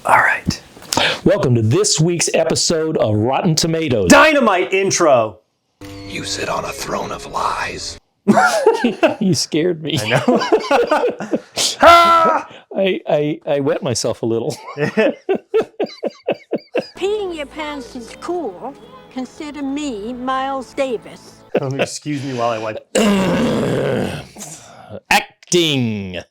All right. Welcome to this week's episode of Rotten Tomatoes. Dynamite intro. You sit on a throne of lies. You scared me. I know. I wet myself a little. Peeing your pants is cool. Consider me Miles Davis. Excuse me while I wipe. Acting.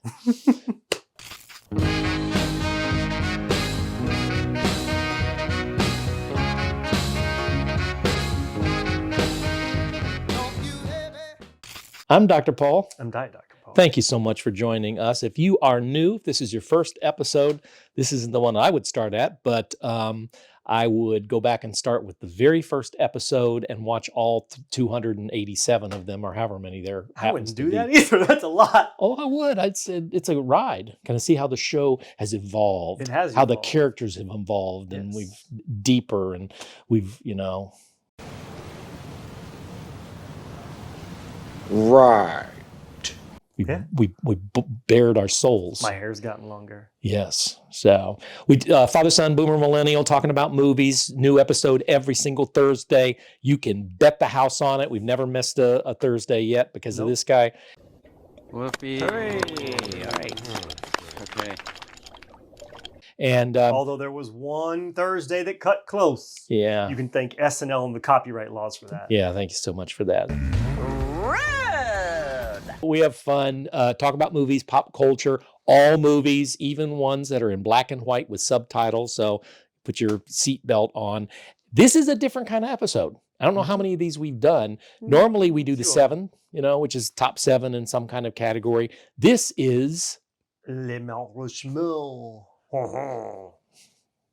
I'm Dr. Paul. I'm Diet Dr. Paul. Thank you so much for joining us. If you are new, if this is your first episode, this isn't the one I would start at, but I would go back and start with the very first episode and watch all 287 of them, or however many there I happens wouldn't to do be. that either. That's a lot. Oh, I would. I'd say it's a ride. Kind of see how the show has evolved. It has how the evolved. characters have evolved, and Yes. we've deeper, and we've, Right. we bared our souls. My hair's gotten longer. Yes. So we Father, Son, Boomer, Millennial, talking about movies. New episode every single Thursday. You can bet the house on it. We've never missed a Thursday yet because of this guy. Whoopee. Hooray. All right. Okay. And Although there was one Thursday that cut close. yeah. You can thank SNL and the copyright laws for that. Yeah, thank you so much for that. We have fun, talk about movies, pop culture, all movies, even ones that are in black and white with subtitles. So put your seatbelt on. This is a different kind of episode. I don't know how many of these we've done. Normally we do the 7, which is top 7 in some kind of category. This is Le Mount Rushmore.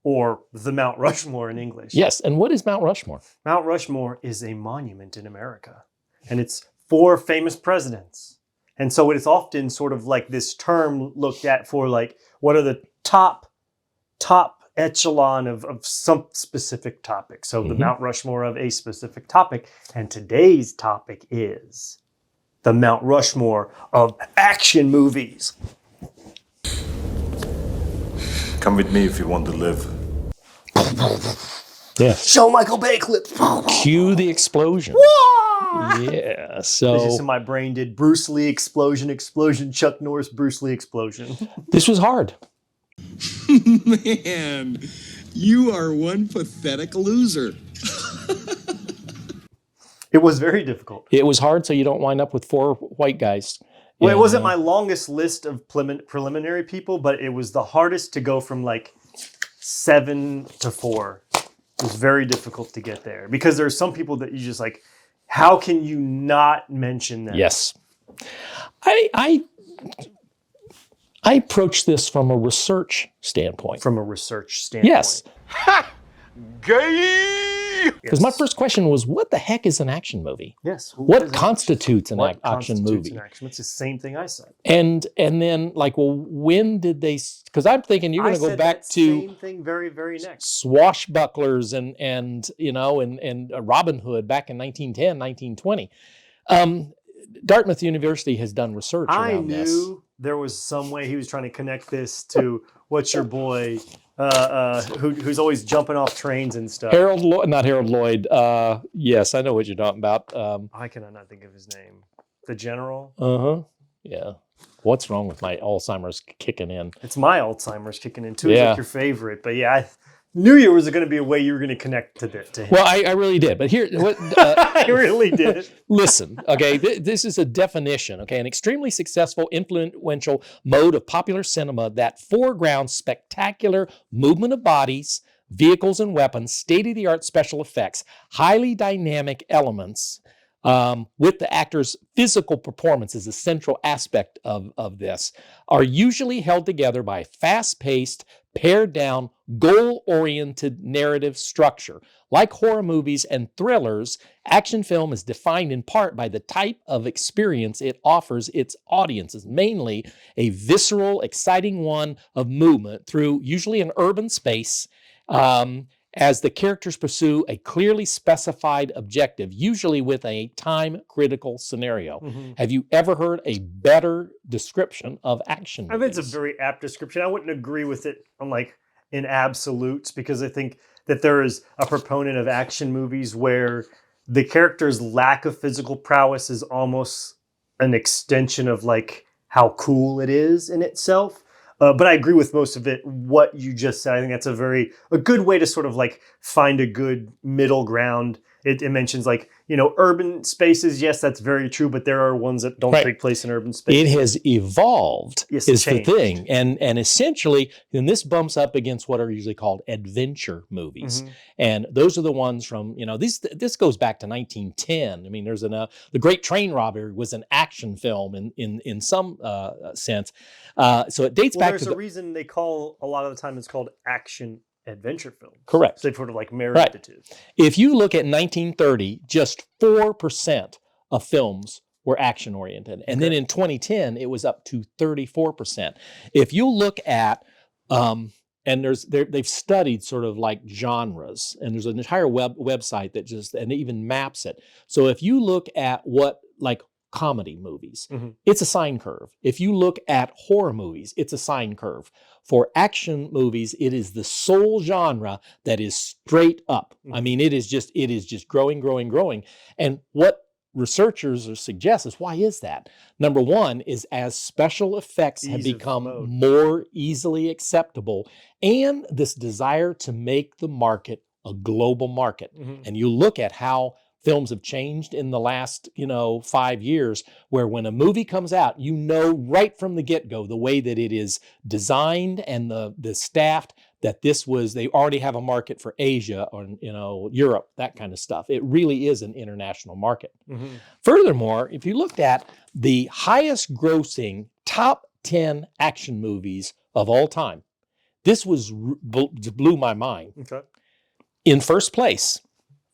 Or the Mount Rushmore in English. yes. And what is Mount Rushmore? Mount Rushmore is a monument in America. And it's for famous presidents. And so it is often sort of like this term looked at for like, what are the top echelon of some specific topic. So the Mount Rushmore of a specific topic. And today's topic is the Mount Rushmore of action movies. Come with me if you want to live. Yeah. Show Michael Bay clips. Cue the explosion. Yeah. So This is in my brain did Bruce Lee explosion, Chuck Norris, Bruce Lee explosion. this was hard. Man, you are one pathetic loser. It was very difficult. It was hard so you don't wind up with 4 white guys. Well, it And, wasn't my longest list of preliminary people, but it was the hardest to go from like 7 to 4. It was very difficult to get there because there's some people that you just like, how can you not mention them? Yes. I approach this from a research standpoint. From a research standpoint. Yes. Gay! Because my first question was, what the heck is an action movie? Yes. What constitutes an What action constitutes movie? an action? It's the same thing I said. And then like, well, when did they, because I'm thinking you're going to go back to same thing very, very next. swashbucklers and Robin Hood back in 1910, 1920. Dartmouth University has done research I around this. knew there was some way he was trying to connect this to what's your boy, who's always jumping off trains and stuff. Not Harold Lloyd. Yes, I know what you're talking about. I cannot not think of his name. The General. Yeah. What's wrong with my Alzheimer's kicking in? It's my Alzheimer's kicking in too. It's Yeah. like your favorite, but yeah, I knew there was going to be a way you were going to connect to him. Well, I really did. But here, I really did. listen, okay, this is a definition, okay, an extremely successful, influential mode of popular cinema that foregrounds spectacular movement of bodies, vehicles and weapons, state-of-the-art special effects, highly dynamic elements, with the actor's physical performance as a central aspect of this, are usually held together by fast-paced, pared-down, goal-oriented narrative structure. Like horror movies and thrillers, action film is defined in part by the type of experience it offers its audiences, mainly a visceral, exciting one of movement through usually an urban space, as the characters pursue a clearly specified objective, usually with a time-critical scenario. Mm-hmm. Have you ever heard a better description of action I think it's a movies? very apt description. I wouldn't agree with it on like in absolutes, because I think that there is a proponent of action movies where the character's lack of physical prowess is almost an extension of like how cool it is in itself. But I agree with most of it. What you just said, I think that's a good way to sort of like find a good middle ground. It mentions like, urban spaces. Yes, that's very true. But there are ones that don't take place in urban spaces. It has evolved, Yes, is changed. the thing. And essentially, then this bumps up against what are usually called adventure movies. And those are the ones from, this goes back to 1910. I mean, there's The Great Train Robbery was an action film in some sense. So it dates back There's to a reason they call, a lot of the time it's called action adventure films. Correct. So they sort of like married the two. If you look at 1930, just 4% of films were action oriented. And then in 2010, it was up to 34%. If you look at, and they've studied sort of like genres, and there's an entire website that and it even maps it. So if you look at what like comedy movies, it's a sine curve. If you look at horror movies, it's a sine curve. For action movies, it is the sole genre that is straight up. I mean, it is just growing, growing, growing. And what researchers suggest is, why is that? Number one is as special effects have become more easily acceptable, and this desire to make the market a global market. And you look at how films have changed in the last, 5 years, where when a movie comes out, right from the get-go, the way that it is designed and the staffed, that they already have a market for Asia or, Europe, that kind of stuff. It really is an international market. Furthermore, if you looked at the highest grossing top 10 action movies of all time, this blew my mind. Okay. In first place,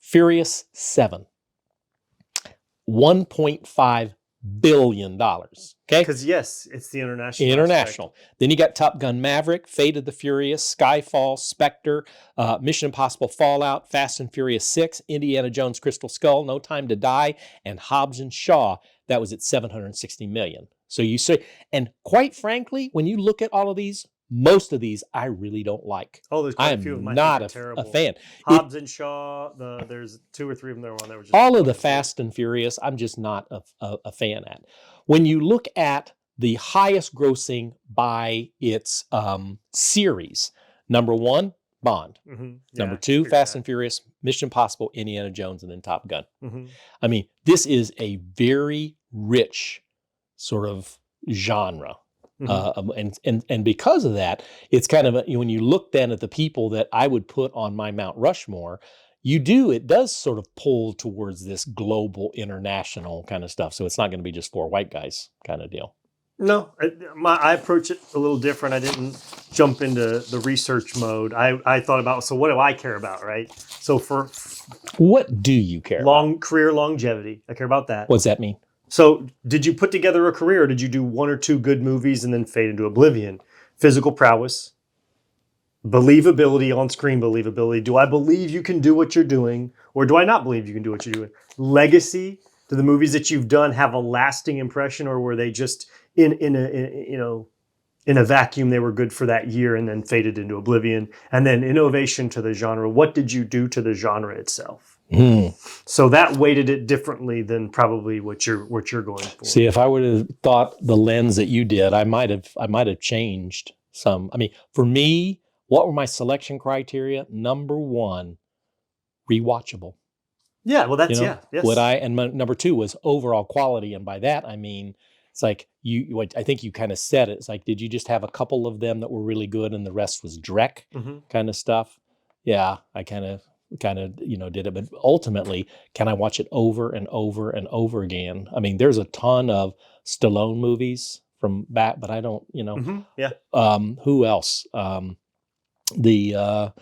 Furious 7, $1.5 billion. Okay, Because yes, it's the international. International. Then you got Top Gun Maverick, Fate of the Furious, Skyfall, Spectre, Mission Impossible Fallout, Fast and Furious 6, Indiana Jones Crystal Skull, No Time to Die, and Hobbs and Shaw. That was at $760 million. So you say, and quite frankly, when you look at all of these, most of these I really don't like. Oh, there's quite a few of them. I'm not a fan. Hobbs and Shaw, there's 2 or 3 of them that were just all of the Fast and Furious, I'm just not a fan at. When you look at the highest grossing by its series, number 1, Bond. Number 2, Fast and Furious, Mission Impossible, Indiana Jones, and then Top Gun. I mean, this is a very rich sort of genre. And because of that, it's kind of when you look then at the people that I would put on my Mount Rushmore, it does sort of pull towards this global, international kind of stuff. So it's not going to be just 4 white guys kind of deal. No, I approach it a little different. I didn't jump into the research mode. I thought about, so what do I care about, right? So for what do you care about? Career longevity. I care about that. What's that mean? So did you put together a career, or did you do 1 or 2 good movies and then fade into oblivion? Physical prowess, believability, on-screen believability. Do I believe you can do what you're doing, or do I not believe you can do what you're doing? Legacy. Do the movies that you've done have a lasting impression, or were they just in a vacuum? They were good for that year and then faded into oblivion. And then innovation to the genre. What did you do to the genre itself? So that weighted it differently than probably what you're going for. See, if I would have thought the lens that you did, I might have changed some. I mean, for me, what were my selection criteria? Number 1, rewatchable. Yeah, well, that's yes. Number 2 was overall quality, and by that I mean it's like I think you kind of said it. It's like, did you just have a couple of them that were really good and the rest was dreck kind of stuff? Yeah, I kind of did it, but ultimately, can I watch it over and over and over again? I mean, there's a ton of Stallone movies from back, but I don't, who else? The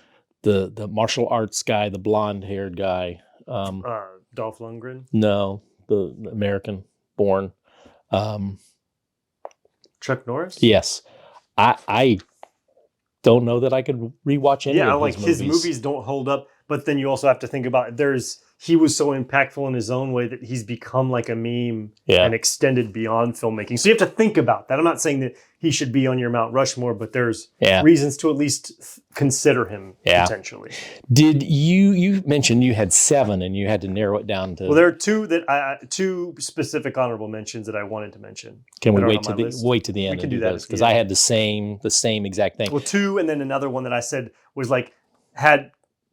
martial arts guy, the blonde-haired guy. Dolph Lundgren? No, the American born. Chuck Norris? Yes. I don't know that I could rewatch any of his movies. His movies don't hold up, but then you also have to think about, there's he was so impactful in his own way that he's become like a meme Yeah. and extended beyond filmmaking. So you have to think about that. I'm not saying that he should be on your Mount Rushmore, but there's Yeah. reasons to at least consider him Yeah. potentially. Did you mentioned you had 7 and you had to narrow it down to? Well, there are two specific honorable mentions that I wanted to mention. Can we that aren't wait on to my the list. wait to the end? We can and do that those? at the Because I end. had the same exact thing. Well, 2, and then another one that I said was like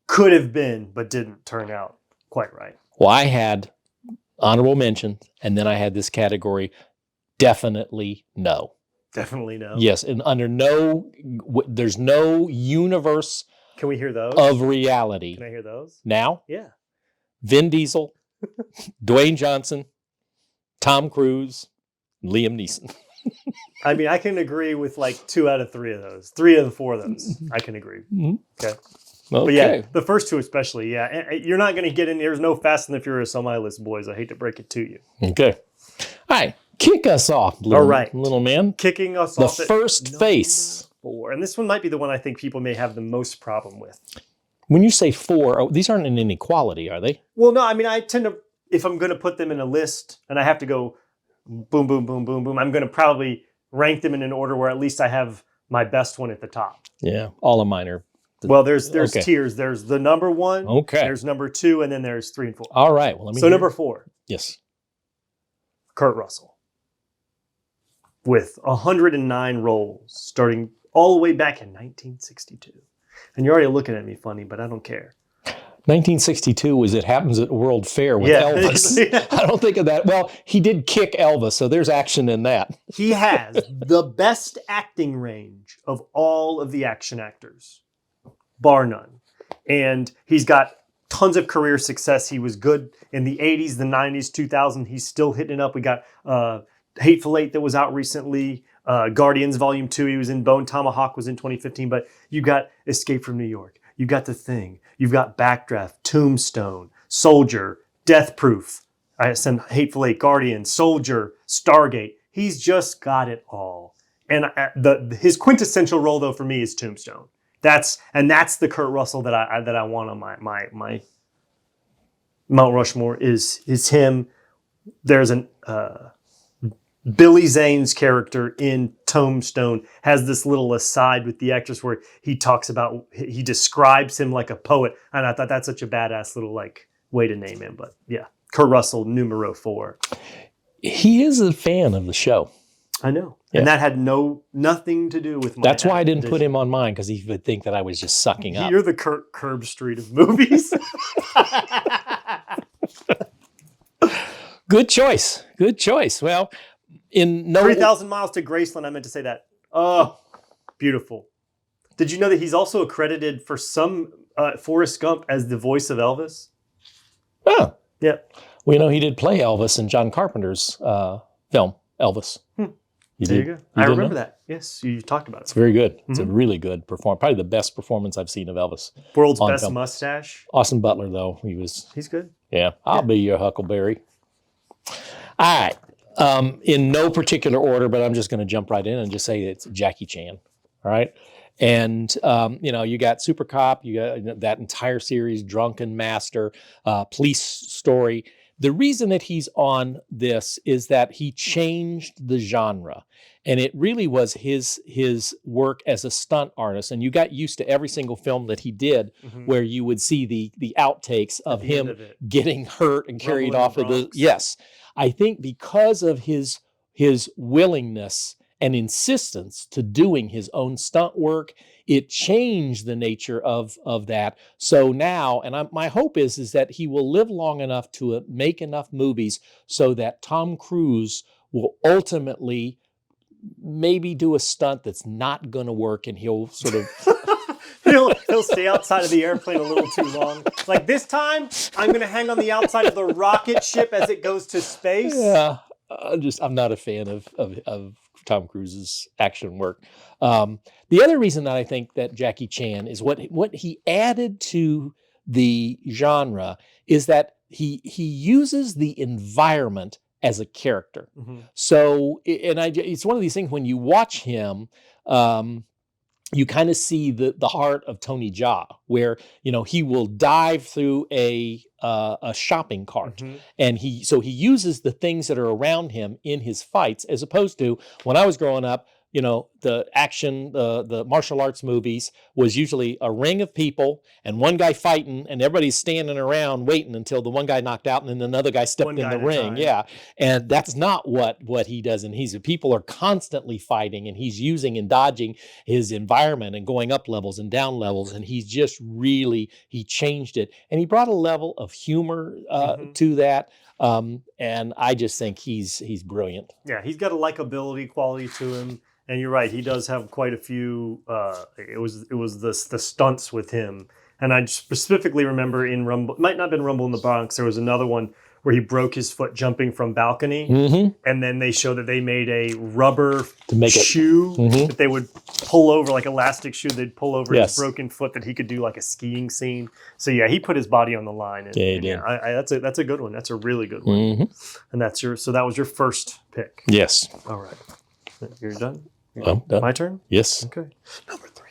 could have been, but didn't turn out quite right. Well, I had honorable mention, and then I had this category: definitely no. Definitely no. Yes, and under there's no universe Can we hear those? of reality. Can I hear those? Now, Yeah. Vin Diesel, Dwayne Johnson, Tom Cruise, Liam Neeson. I mean, I can agree with like 2 out of 3 of those. 3 of the 4 of those, I can agree. Mhm. Okay. Okay. But yeah, the first 2 especially, yeah. And you're not going to get in. There's no Fast and the Furious on my list, boys. I hate to break it to you. Okay. All right. Kick us off, little, All right. little man. Kicking us The off at first number face. 4. And this one might be the one I think people may have the most problem with. When you say 4, these aren't in inequality, are they? Well, no, I mean, I tend to, if I'm going to put them in a list and I have to go boom, boom, boom, boom, boom, I'm going to probably rank them in an order where at least I have my best one at the top. Yeah. All of mine are. Well, there's Okay. tiers. There's the number 1. Okay. There's number 2, and then there's 3 and 4. All right. Well, let me. So hear number it. 4, Yes. Kurt Russell, with 109 roles, starting all the way back in 1962. And you're already looking at me funny, but I don't care. 1962 was It Happens at World Fair with Yeah. Elvis. I don't think of that. Well, he did kick Elvis, so there's action in that. He has the best acting range of all of the action actors, bar none. And he's got tons of career success. He was good in the 80s, the 90s, 2000. He's still hitting it up. We got Hateful Eight that was out recently. Guardians Volume 2. He was in Bone Tomahawk was in 2015. But you got Escape from New York. You got The Thing. You've got Backdraft, Tombstone, Soldier, Death Proof. I said Hateful Eight, Guardians, Soldier, Stargate. He's just got it all. And his quintessential role, though, for me is Tombstone. That's the Kurt Russell that I want on my Mount Rushmore is him. There's an Billy Zane's character in Tombstone has this little aside with the actress where he talks about, he describes him like a poet. And I thought that's such a badass little like way to name him. But yeah, Kurt Russell, numero 4. He is a fan of the show. I know. Yeah. And that had nothing to do with my That's why I didn't put addition. him on mine, because he would think that I was just sucking up. You're the Curb Street of movies. Good choice. Good choice. Well, in no 3,000 Miles to Graceland. I meant to say that. Oh, beautiful. Did you know that he's also accredited for some Forrest Gump as the voice of Elvis? Oh, Yeah. well, you know, he did play Elvis in John Carpenter's film, Elvis. He There did. you go. You I did remember know? that. Yes, you talked about It's it. very good. It's a Mhm. really good performance. Probably the best performance I've seen of Elvis. World's on best film. mustache. Austin Butler, though, he's good. I'll be your Huckleberry. All right. In no particular order, but I'm just going to jump right in and just say it's Jackie Chan. All right. And, you got Super Cop, you got that entire series, Drunken Master, Police Story. The reason that he's on this is that he changed the genre. And it really was his work as a stunt artist. And you got used to every single film that he did where you would see the outtakes of the end him of it. getting hurt and carried Rumble in off the of the... Bronx. Yes. I think because of his willingness and insistence to doing his own stunt work, it changed the nature of that. So now, and my hope is that he will live long enough to make enough movies so that Tom Cruise will ultimately maybe do a stunt that's not going to work, and he'll sort of... He'll stay outside of the airplane a little too long. Like this time, I'm going to hang on the outside of the rocket ship as it goes to space. Yeah, I'm not a fan of Tom Cruise's action work. The other reason that I think that Jackie Chan is what he added to the genre is that he uses the environment as a character. Mm-hmm. So, it's one of these things when you watch him. you kind of see the heart of Tony Jaa, where he will dive through a shopping cart, and he uses the things that are around him in his fights, as opposed to when I was growing up. The action, the martial arts movies was usually a ring of people and one guy fighting, and everybody's standing around waiting until the one guy knocked out, and then another guy stepped in the ring. Yeah, and that's not what he does. And people are constantly fighting, and he's using and dodging his environment and going up levels and down levels, and he's just really he changed it, and he brought a level of humor to that. And I just think he's brilliant. Yeah, he's got a likability quality to him. And you're right, he does have quite a few. It was the stunts with him, and I specifically remember in Rumble. It might not have been Rumble in the Bronx. There was another one where he broke his foot jumping from balcony, and then they show that they made a rubber shoe that they would pull over, like elastic shoe. They'd pull over his broken foot that he could do like a skiing scene. So yeah, he put his body on the line. And, that's a good one. That's a really good one. And that was your first pick. Yes. All right, you're done. I'm done. My turn? Yes. Okay. Number 3.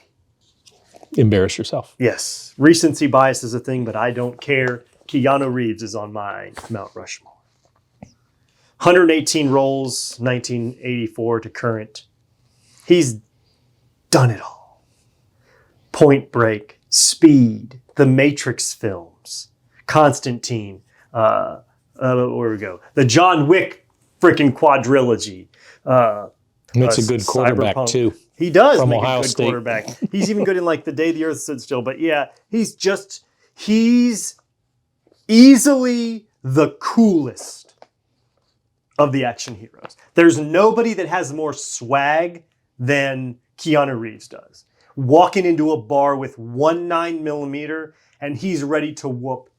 Embarrass yourself. Yes. Recency bias is a thing, but I don't care. Keanu Reeves is on my Mount Rushmore. 118 roles, 1984 to current. He's done it all. Point Break, Speed, the Matrix films, Constantine, where we go? The John Wick freaking quadrilogy. Makes a good quarterback Cyberpunk. too. He does From make Ohio a good State. quarterback. He's even good in like The Day the Earth Stood Still. But yeah, he's easily the coolest of the action heroes. There's nobody that has more swag than Keanu Reeves does. Walking into a bar with 9mm, and he's ready to whoop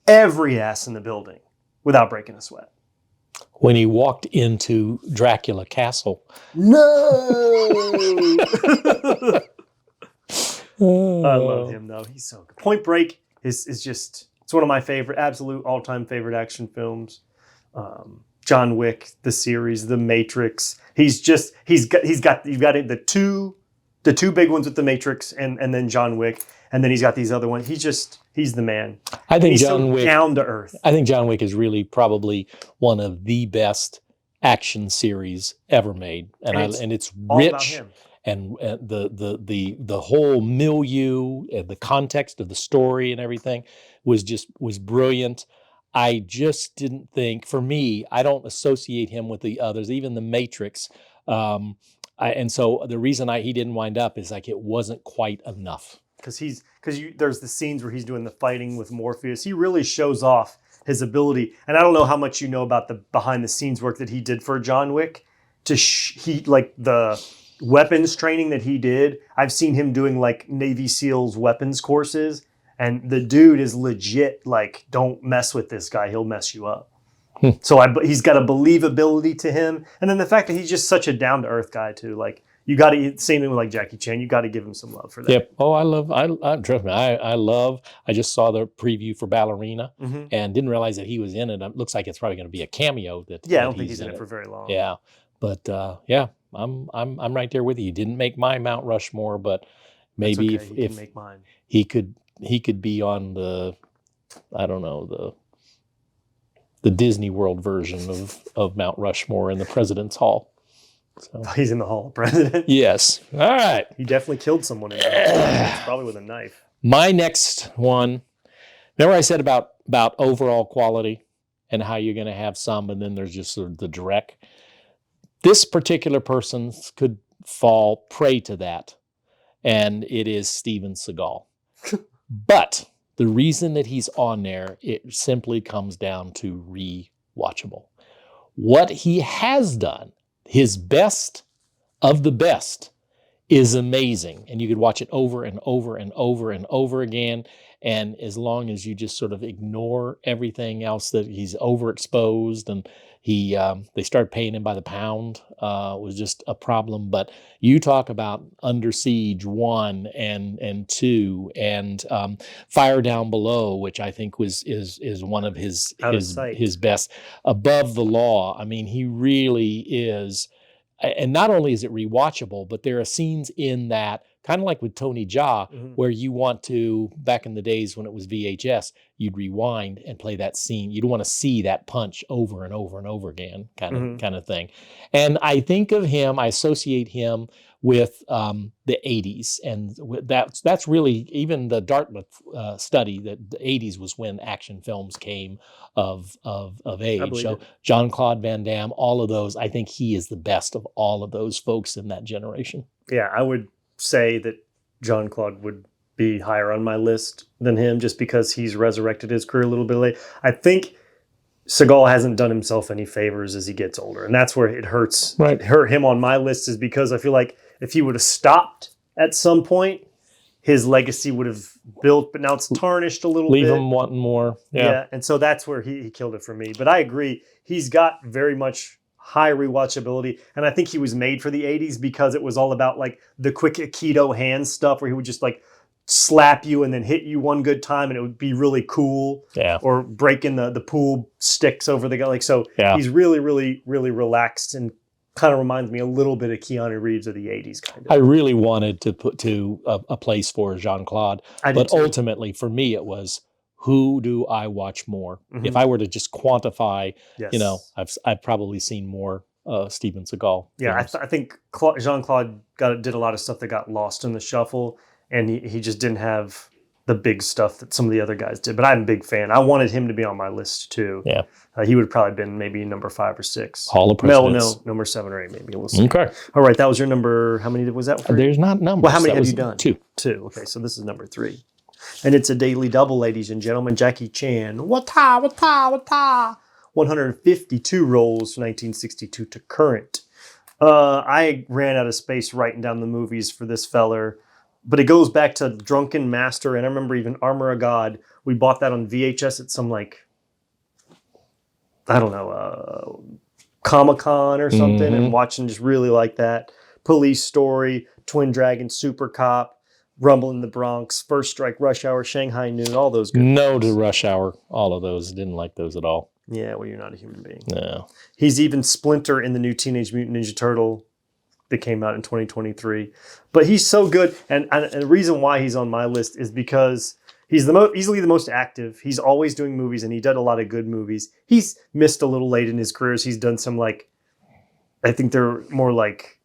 every ass in the building without breaking a sweat. When he walked into Dracula Castle. No! I love him though. He's so good. Point Break is just, it's one of my absolute all-time favorite action films. John Wick, the series, The Matrix. You've got the two big ones with The Matrix and then John Wick, and then he's got these other ones. He's the man. I think he's John Wick down to earth. I think John Wick is really probably one of the best action series ever made, and it's rich, and the whole milieu, and the context of the story and everything was brilliant. I just didn't think, for me, I don't associate him with the others, even The Matrix. And so the reason he didn't wind up is like it wasn't quite enough. Because there's the scenes where he's doing the fighting with Morpheus. He really shows off his ability. And I don't know how much you know about the behind the scenes work that he did for John Wick. Like the weapons training that he did. I've seen him doing like Navy SEALs weapons courses, and the dude is legit. Like, don't mess with this guy; he'll mess you up. So he's got a believability to him, and then the fact that he's just such a down to earth guy too. Like, you got to, same thing with like Jackie Chan. You got to give him some love for that. Yep. Oh, trust me. I just saw the preview for Ballerina and didn't realize that he was in it. It looks like it's probably going to be a cameo. I don't think he's in it for very long. Yeah, but I'm right there with you. He didn't make my Mount Rushmore, but maybe if he make mine, he could be on the, I don't know, the Disney World version of Mount Rushmore in the President's Hall. So. He's in the Hall of Presidents. Yes. All right. He definitely killed someone in there. Probably with a knife. My next one. Remember I said about overall quality and how you're going to have some, and then there's just sort of the direct. This particular person could fall prey to that, and it is Steven Seagal. But the reason that he's on there, it simply comes down to rewatchable. What he has done, his best of the best, is amazing. And you could watch it over and over and over and over again. And as long as you just sort of ignore everything else, that he's overexposed, and they started paying him by the pound, was just a problem. But you talk about Under Siege 1 and 2 and Fire Down Below, which I think is one of his best. Above the Law. I mean, he really is. And not only is it rewatchable, but there are scenes in that kind of like with Tony Jaa, Mhm. where you want to, back in the days when it was VHS, you'd rewind and play that scene. You'd want to see that punch over and over and over again, Mhm. kind of thing. And I think of him, I associate him with the 80s. And that's really, even the Dartmouth study, that the 80s was when action films came of age. believe So it. Jean-Claude Van Damme, all of those, I think he is the best of all of those folks in that generation. Yeah, I would say that Jean-Claude would be higher on my list than him just because he's resurrected his career a little bit late. I think Seagal hasn't done himself any favors as he gets older, and that's where it hurts. Right. It hurt him on my list is because I feel like if he would have stopped at some point, his legacy would have built, but now it's tarnished a little Leave bit. him wanting more. Yeah, and so that's where he killed it for me. But I agree, he's got very much high rewatchability, and I think he was made for the 80s because it was all about like the quick Aikido hand stuff where he would just like slap you and then hit you one good time and it would be really cool. Yeah. Or breaking the pool sticks over the guy. Like, so Yeah. he's really, really, really relaxed and kind of reminds me a little bit of Keanu Reeves of the 80s kind of. I really wanted to put to a place for Jean-Claude, I did but too. ultimately for me it was, who do I watch more? Mhm. If I were to just quantify, Yes. you know, I've probably seen more Steven Seagal. Yeah, films. I think Jean-Claude did a lot of stuff that got lost in the shuffle, and he just didn't have the big stuff that some of the other guys did. But I'm a big fan. I wanted him to be on my list too. Yeah. He would have probably been maybe number 5 or 6. Hall of No, Presidents. number 7 or 8 maybe. We'll see. Okay. All right, that was your number. How many was that? For? There's not numbers. Well, how many That have was you done? 2. 2. Okay, so this is number 3. And it's a daily double, ladies and gentlemen. Jackie Chan. Wata, wata, wata. 152 roles from 1962 to current. I ran out of space writing down the movies for this feller, but it goes back to Drunken Master, and I remember even Armor of God. We bought that on VHS at some, like, I don't know, Comic-Con or something, and watching, just really like that. Police Story, Twin Dragon, Super Cop, Rumble in the Bronx, First Strike, Rush Hour, Shanghai Noon, all those good No ones. to Rush Hour. All of those. Didn't like those at all. Yeah, well, you're not a human being. No. He's even Splinter in the new Teenage Mutant Ninja Turtle that came out in 2023. But he's so good. And the reason why he's on my list is because he's easily the most active. He's always doing movies, and he did a lot of good movies. He's missed a little late in his career. He's done some, like, I think they're more like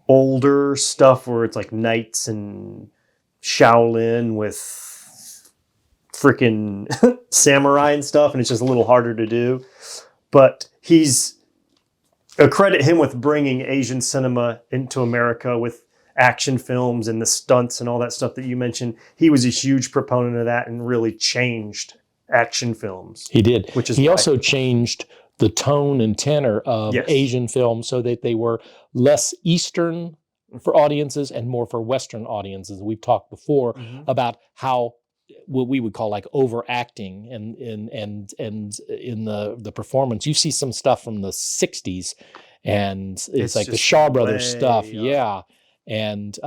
older stuff where it's like Knights and Shaolin with freaking samurai and stuff, and it's just a little harder to do. But he's credit him with bringing Asian cinema into America with action films and the stunts and all that stuff that you mentioned. He was a huge proponent of that and really changed action films. He did. Which is he why- also changed the tone and tenor of Yes. Asian films so that they were less Eastern for audiences and more for Western audiences. We've talked before about how what we would call like overacting and in the performance. You see some stuff from the 60s and it's like the just Shaw Brothers way stuff. up. Yeah. And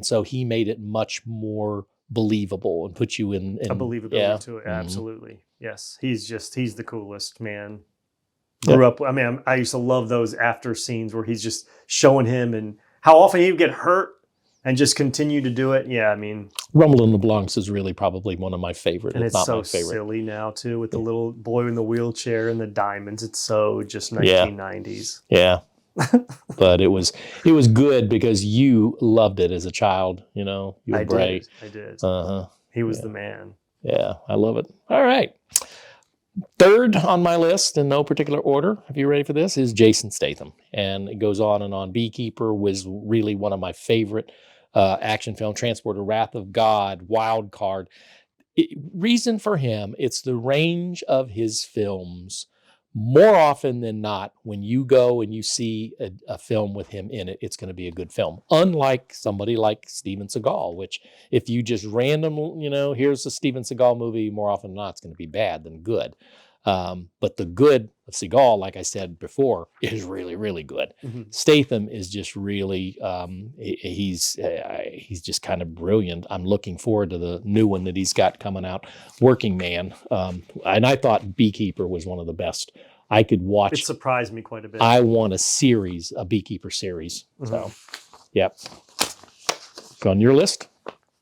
so he made it much more believable and put you in A believability yeah. to it. Mhm. Absolutely. Yes. He's the coolest, man. Yep. Grew up, I mean, I used to love those after scenes where he's just showing him and how often he would get hurt and just continue to do it. Yeah, I mean, Rumble in the Bronx is really probably one of my favorite, and if it's not so my favorite. silly now too with the little boy in the wheelchair and the diamonds. It's so just 1990s. Yeah. But it was good because you loved it as a child, you know. You were I great. did. Uh-huh. He was Yeah. the man. Yeah, I love it. All right. Third on my list, in no particular order, if you're ready for this, is Jason Statham. And it goes on and on. Beekeeper was really one of my favorite action film. Transporter, Wrath of God, Wild Card. Reason for him, it's the range of his films. More often than not, when you go and you see a film with him in it, it's going to be a good film. Unlike somebody like Steven Seagal, which if you just random, here's a Steven Seagal movie, more often than not, it's going to be bad than good. But the good of Seagal, like I said before, is really, really good. Mhm. Statham is just really, he's just kind of brilliant. I'm looking forward to the new one that he's got coming out, Working Man. And I thought Beekeeper was one of the best I could watch. It surprised me quite a bit. I want a Beekeeper series. So, yep. On your list?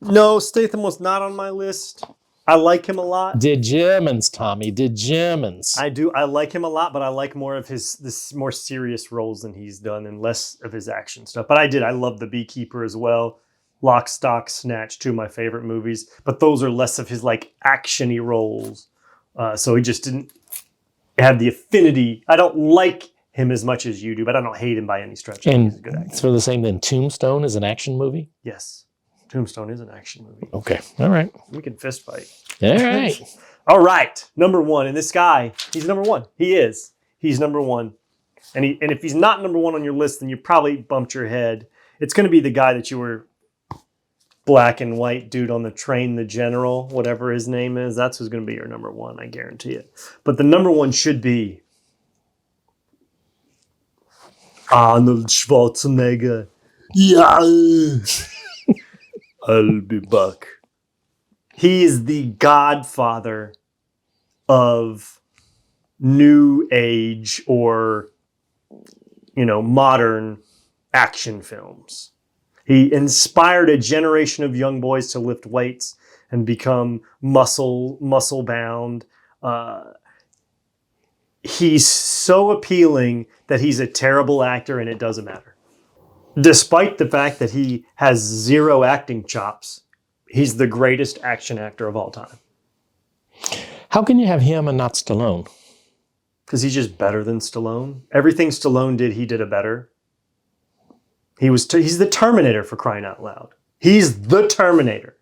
No, Statham was not on my list. I like him a lot. DeGemmons, Tommy. DeGemmons. I like him a lot, but I like more of this more serious roles than he's done and less of his action stuff. But I love The Beekeeper as well. Lock, Stock, Snatch, two of my favorite movies. But those are less of his like action-y roles. So he just didn't have the affinity. I don't like him as much as you do, but I don't hate him by any stretch. I think he's a good actor. For the same, then Tombstone is an action movie? Yes. Tombstone is an action movie. Okay. All right. We can fist fight. All right. All right. Number one. And this guy, he's number one. He is. He's number one. And if he's not number one on your list, then you probably bumped your head. It's going to be the guy that you were black and white dude on the train, the general, whatever his name is. That's who's going to be your number one. I guarantee it. But the number one should be Arnold Schwarzenegger. Yeah. I'll be back. He is the godfather of new age or, modern action films. He inspired a generation of young boys to lift weights and become muscle bound. He's so appealing that he's a terrible actor and it doesn't matter. Despite the fact that he has zero acting chops, he's the greatest action actor of all time. How can you have him and not Stallone? Because he's just better than Stallone. Everything Stallone did, he did it better. He's the Terminator, for crying out loud. He's the Terminator.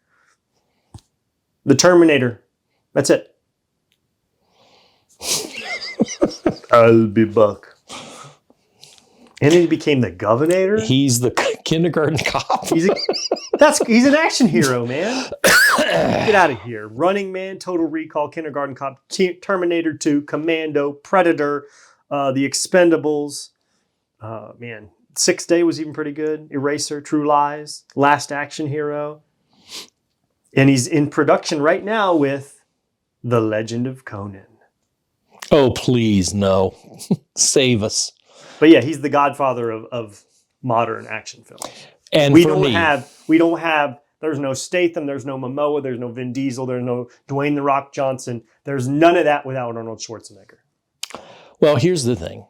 The Terminator. That's it. I'll be back. And then he became the governor. He's the kindergarten cop. He's an action hero, man. Get out of here. Running Man, Total Recall, Kindergarten Cop, Terminator 2, Commando, Predator, The Expendables. Man, 6th Day was even pretty good. Eraser, True Lies, Last Action Hero. And he's in production right now with The Legend of Conan. Oh, please, no. Save us. But yeah, he's the godfather of modern action films. And we don't have, there's no Statham, there's no Momoa, there's no Vin Diesel, there's no Dwayne The Rock Johnson. There's none of that without Arnold Schwarzenegger. Well, here's the thing.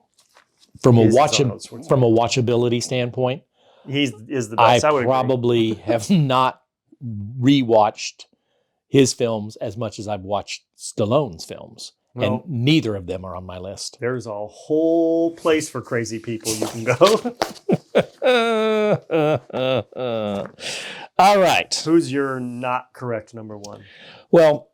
From a watchability standpoint, is the best. I probably have not rewatched his films as much as I've watched Stallone's films. Well, and neither of them are on my list. There's a whole place for crazy people you can go. All right. Who's your not correct number one? Well,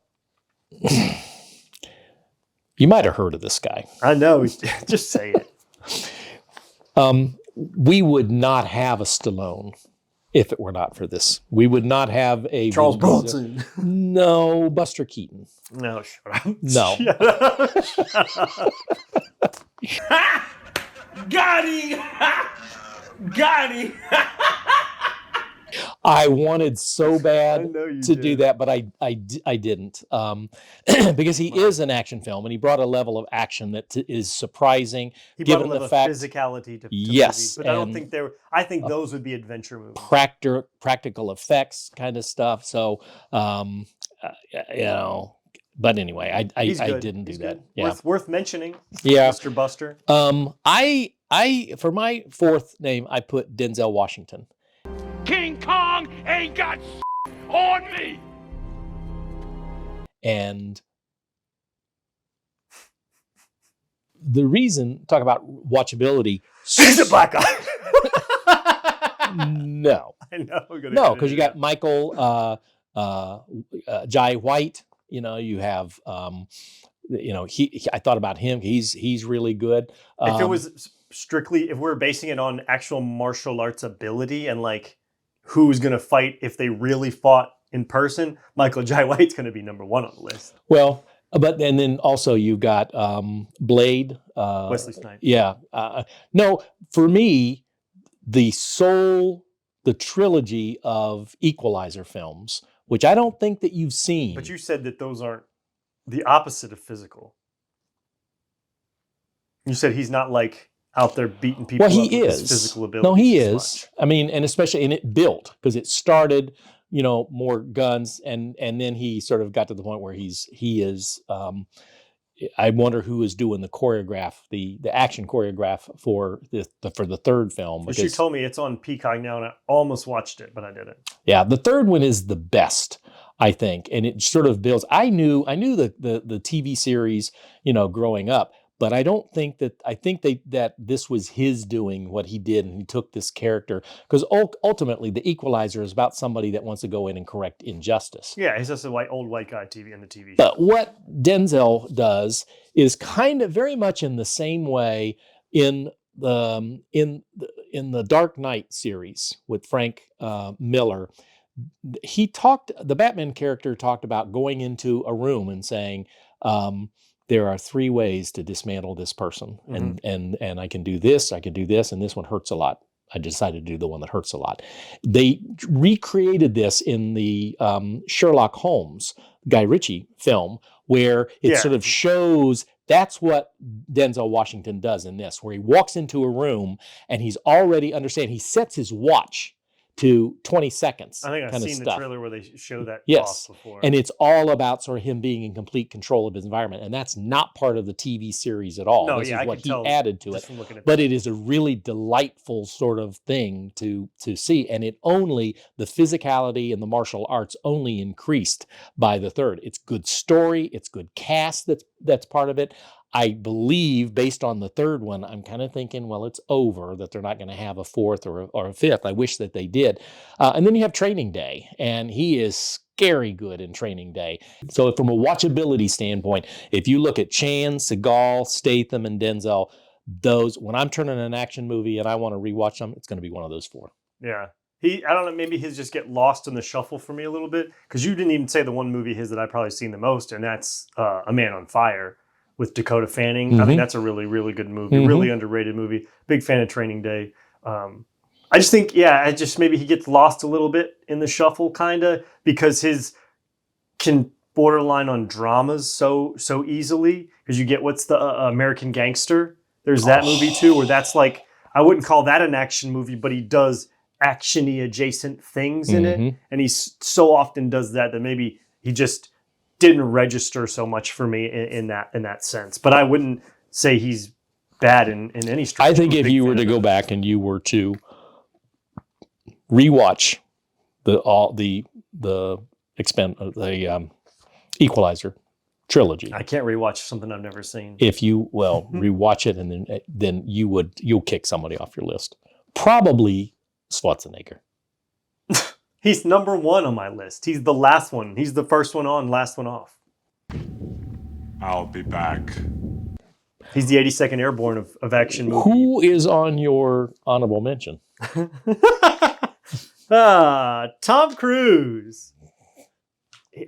you might have heard of this guy. I know. Just say it. We would not have a Stallone if it were not for this. We would not have a Charles Bronson. No, Buster Keaton. No, shut up. No. Shut up. Got him! Got him! I wanted so bad to do that, but I didn't. Because he is an action film, and he brought a level of action that is surprising. He given brought a the level fact, of physicality to yes, movies, but I don't think I think those would be adventure movies. Practical effects kind of stuff. So, but anyway, I didn't do that. Yeah. Worth mentioning. Yeah. Mr. Buster. I for my fourth name, I put Denzel Washington. King Kong ain't got on me! And the reason, talk about watchability. He's a black guy. No. I know. No, because you got Michael Jai White. You have, I thought about him. He's really good. If it was strictly, if we're basing it on actual martial arts ability and like who's going to fight if they really fought in person, Michael Jai White's going to be number one on the list. Well, and then also you've got Blade. Wesley Snipes. Yeah. No, for me, the trilogy of Equalizer films, which I don't think that you've seen. But you said that those aren't the opposite of physical. You said he's not like out there beating people Well, up he with his is. physical ability. No, he is. I mean, and especially, and it built because it started, more guns, and then he sort of got to the point where he is. I wonder who is doing the choreograph, the action choreograph for the third film. Because you told me it's on Peacock now, and I almost watched it, but I didn't. Yeah, the third one is the best, I think, and it sort of builds. I knew the TV series, growing up, but I don't think that. I think that this was his doing what he did, and he took this character because ultimately the Equalizer is about somebody that wants to go in and correct injustice. Yeah, he's just a old white guy in the TV show. But what Denzel does is kind of very much in the same way in the Dark Knight series with Frank Miller. The Batman character talked about going into a room and saying, there are 3 ways to dismantle this person. And I can do this, and this one hurts a lot. I decided to do the one that hurts a lot. They recreated this in the Sherlock Holmes, Guy Ritchie film, where it sort of shows that's what Denzel Washington does in this, where he walks into a room and he's already he sets his watch to 20 seconds. I think I've seen the trailer where they show that yes. before. And it's all about sort of him being in complete control of his environment. And that's not part of the TV series at all. No, this is I what can he tell added to it. But it is a really delightful sort of thing to see. And the physicality and the martial arts only increased by the third. It's good story. It's good cast that's part of it. I believe, based on the third one, I'm kind of thinking, well, it's over, that they're not going to have a fourth or a fifth. I wish that they did. And then you have Training Day, and he is scary good in Training Day. So from a watchability standpoint, if you look at Chan, Seagal, Statham, and Denzel, those, when I'm turning an action movie and I want to rewatch them, it's going to be one of those 4. Yeah. I don't know, maybe his just get lost in the shuffle for me a little bit, because you didn't even say the one movie his that I've probably seen the most, and that's A Man on Fire with Dakota Fanning. I think that's a really, really good movie, really underrated movie. Big fan of Training Day. I just think, maybe he gets lost a little bit in the shuffle, kind of, because his can borderline on dramas so easily. Because you get, what's the American Gangster? There's that movie too, where that's like, I wouldn't call that an action movie, but he does action-y adjacent things in it. And he so often does that maybe he just didn't register so much for me in that sense. But I wouldn't say he's bad in any stretch. I think if you were to go back and you were to rewatch the Equalizer trilogy, I can't rewatch something I've never seen. If you rewatch it, and then you'll kick somebody off your list. Probably Schwarzenegger. He's number 1 on my list. He's the last one. He's the first one on, last one off. I'll be back. He's the 82nd Airborne of action movies. Who is on your honorable mention? Tom Cruise.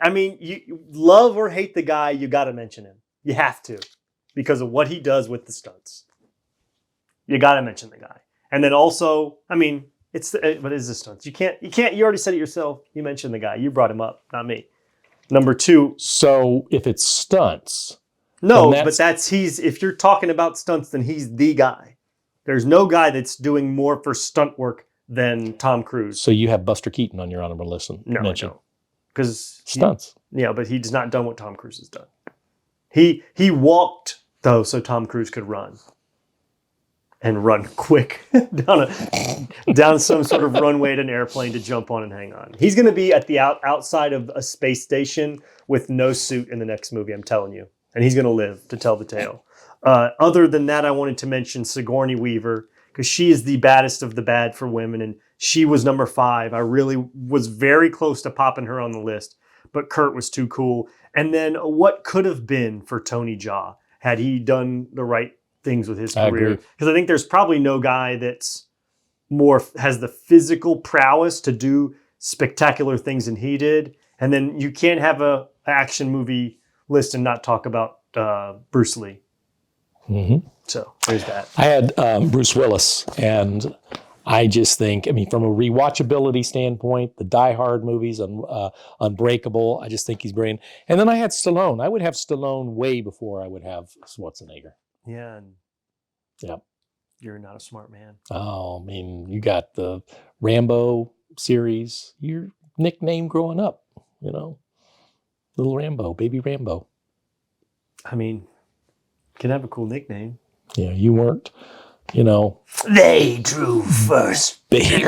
I mean, you love or hate the guy, you got to mention him. You have to, because of what he does with the stunts. You got to mention the guy. And then also, I mean, what is the stunts? You can't, you already said it yourself. You mentioned the guy. You brought him up, not me. Number 2. So if it's stunts. No, but if you're talking about stunts, then he's the guy. There's no guy that's doing more for stunt work than Tom Cruise. So you have Buster Keaton on your honorable list. No, mention. Because stunts. But he's not done what Tom Cruise has done. He walked, though, so Tom Cruise could run. And run quick down some sort of runway at an airplane to jump on and hang on. He's going to be at the outside of a space station with no suit in the next movie, I'm telling you. And he's going to live to tell the tale. Other than that, I wanted to mention Sigourney Weaver, because she is the baddest of the bad for women, and she was number 5. I really was very close to popping her on the list, but Kurt was too cool. And then what could have been for Tony Jaa had he done the right things with his career? Because I think there's probably no guy that's has the physical prowess to do spectacular things than he did. And then you can't have an action movie list and not talk about Bruce Lee. So there's that. I had Bruce Willis, and I just think, from a rewatchability standpoint, the Die Hard movies, Unbreakable, I just think he's brilliant. And then I had Stallone. I would have Stallone way before I would have Schwarzenegger. Yeah. Yeah. You're not a smart man. Oh, I mean, you got the Rambo series. Your nickname growing up, you know, little Rambo, baby Rambo. I mean, can have a cool nickname. Yeah, you weren't, you know, They drew first. baby,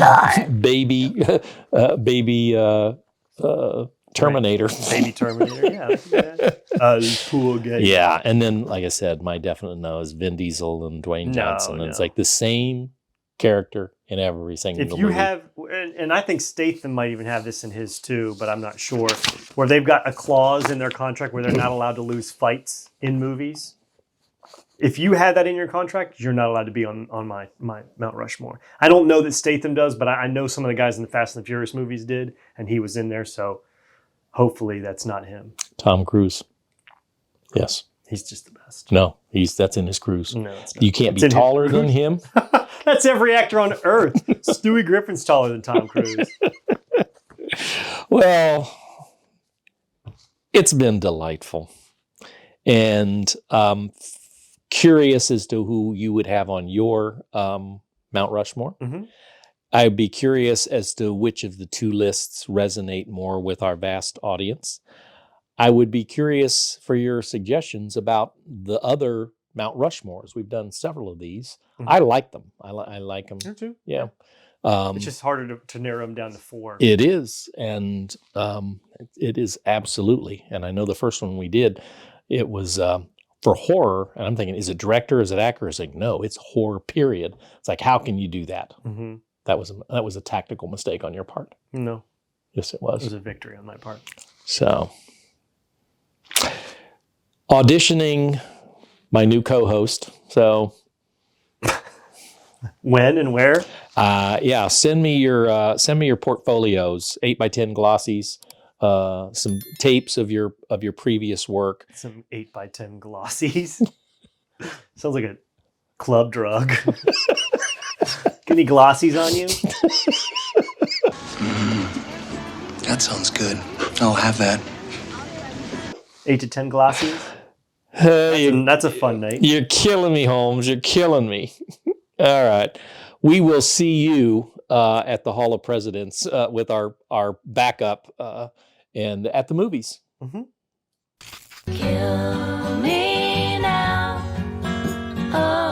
Terminator. Baby Terminator. Yeah. I can do that. Cool guy. Yeah, and then, like I said, my definite no is Vin Diesel and Dwayne Johnson. And it's like the same character in every single If you movie. have, and I think Statham might even have this in his too, but I'm not sure, where they've got a clause in their contract where they're not allowed to lose fights in movies. If you had that in your contract, you're not allowed to be on my Mount Rushmore. I don't know that Statham does, but I know some of the guys in the Fast and the Furious movies did, and he was in there, so hopefully that's not him. Tom Cruise. Yes. He's just the best. No, that's in his cruise. No, it's not. You can't It's be in his taller than cruise. him. That's every actor on earth. Stewie Griffin's taller than Tom Cruise. Well, it's been delightful. And curious as to who you would have on your Mount Rushmore. Mm-hmm. I'd be curious as to which of the two lists resonate more with our vast audience. I would be curious for your suggestions about the other Mount Rushmores. We've done several of these. Mhm. I like them. I like them. Me too. Yeah. It's just harder to narrow them down to 4. It is. And it is absolutely. And I know the first one we did, it was for horror. And I'm thinking, is it director? Is it actor? It's like, no, it's horror, period. It's like, how can you do that? Mm-hmm. That was a tactical mistake on your part. No, Yes, it it was was. a victory on my part. So, auditioning my new co-host. So, When and where? yeah, send me your portfolios, 8x10 glossies, some tapes of your previous work. Some 8x10 glossies. Sounds like a club drug. Any glossies on you? That sounds good. I'll have that. 8 to 10 glossies. That's a fun night. You're killing me, Holmes. You're killing me. All right. We will see you at the Hall of Presidents with our backup and at the movies. Mm-hmm. Kill me now. Oh.